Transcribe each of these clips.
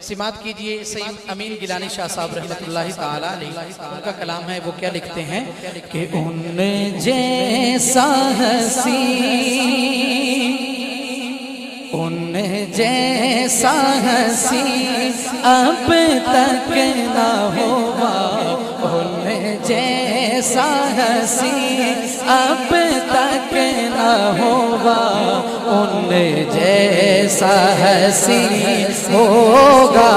سماعت کیجئے سید امین گیلانی شاہ صاحب رحمت اللہ تعالیٰ علیہ، ان کا کلام ہے، وہ کیا لکھتے ہیں کہ ان جیسا حسین، ان جیسا حسین اب تک نہ ہوگا، ان جیسا حسین اب تک نہ ہوگا، ان جیسا حسین ہوگا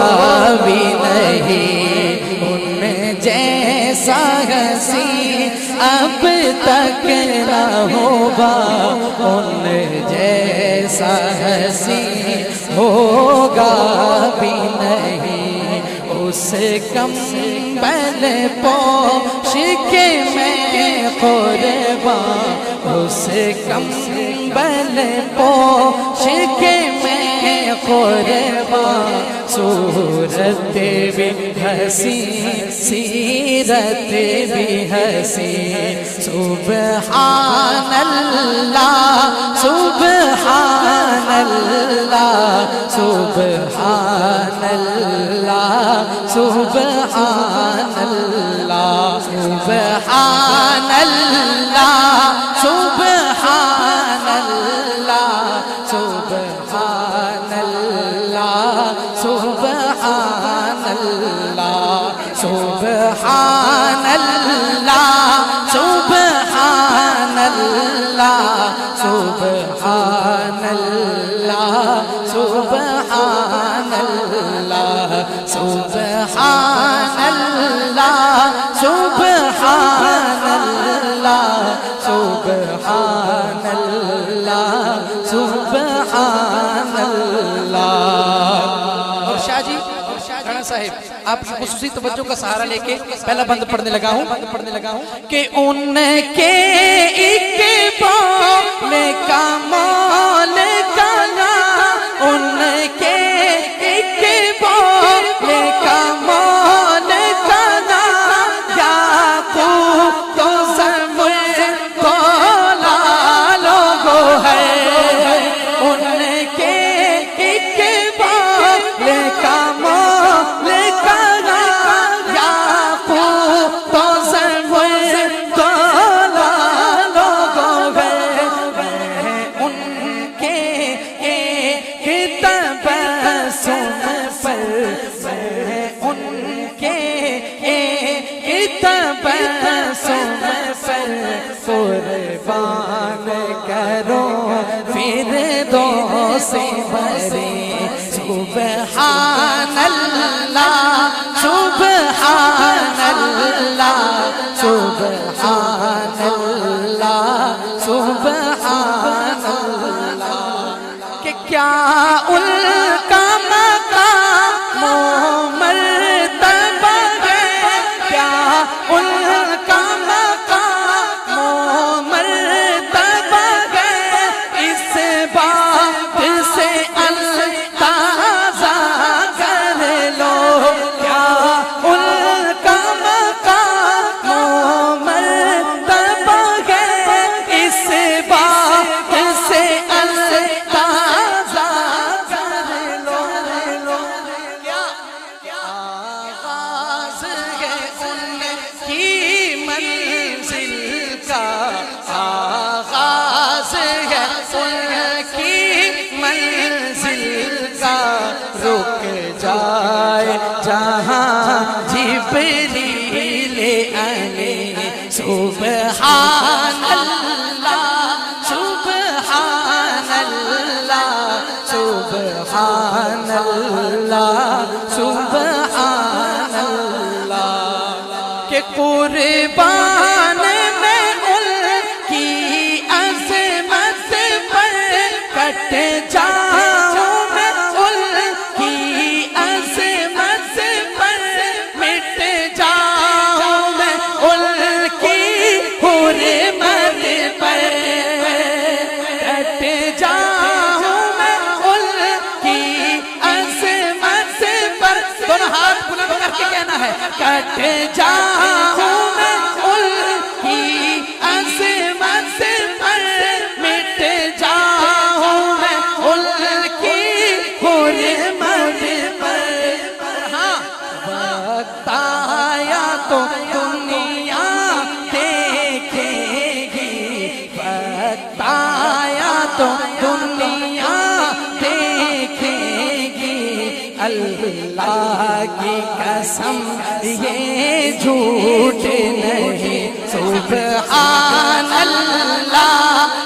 بھی نہیں، ان جیسا حسین اب تک نہ ہوگا، ان جیسا حسین ہوگا بھی نہیں، اس کمبل پوش کے میں قربان، اس کمبل پوش کے میں قربان، صورت بھی حسین سیرت بھی حسین، سبحان اللہ سبحان اللہ سبحان اللہ سبحان اللہ سبحان اللہ سبحان اللہ سبحان اللہ سبحان اللہ سبحان اللہ سبحان اللہ سبحان اللہ سبحان اللہ سبحان اللہ سبحان اللہ سبحان اللہ سبحان اللہ۔ اور شاہ جی رانا صاحب آپ کی خصوصی توجہ کا سہارا لے کے پہلا بند پڑھنے لگا ہوں کہ ان کے ایک بول کا مول کا نام، ان کے ایک بول کا مول کا نام، یعقوب تو سمجھ تو لالو ہے، ان کے ایک بول کا مول کا نام، یعقوب تو سمجھ تو لالو ہے، ان کے ایک تبسم پر، ان کے ایک تبسم پر قربان کرو فردوس بھرے، سبحان اللہ سبحان اللہ سبحان اللہ سبحان اللہ، کہ کیا ان کا مقام و مرتبہ ہے، کیا ان کا مقام و مرتبہ ہے، اس بات سے اندازہ کر لو، کیا ان کا مقام و مرتبہ ہے، اس بات سے اندازہ کر لو، کیا آغاز ہے ان کی منزل کا، آغاز ہے ان کی منزل کا، رک جائے جہاں جبریل امین، سبحان اللہ سبحان اللہ سبحان اللہ سبحان اللہ، کہ قربان میں ان کی عظمت پر کٹ جاؤں میں، ان کی عظمت پر مٹ جاؤں میں، ان کی حرمت پر کٹ جاؤں میں، ان کی عظمت پر، دونوں ہاتھ بلند کر کے کہنا ہے، کٹ جاؤں میں ان کی عظمت پر، مٹ جاؤں میں ان کی حرمت پر، اللہ کی قسم یہ جھوٹ نہیں، سبحان اللہ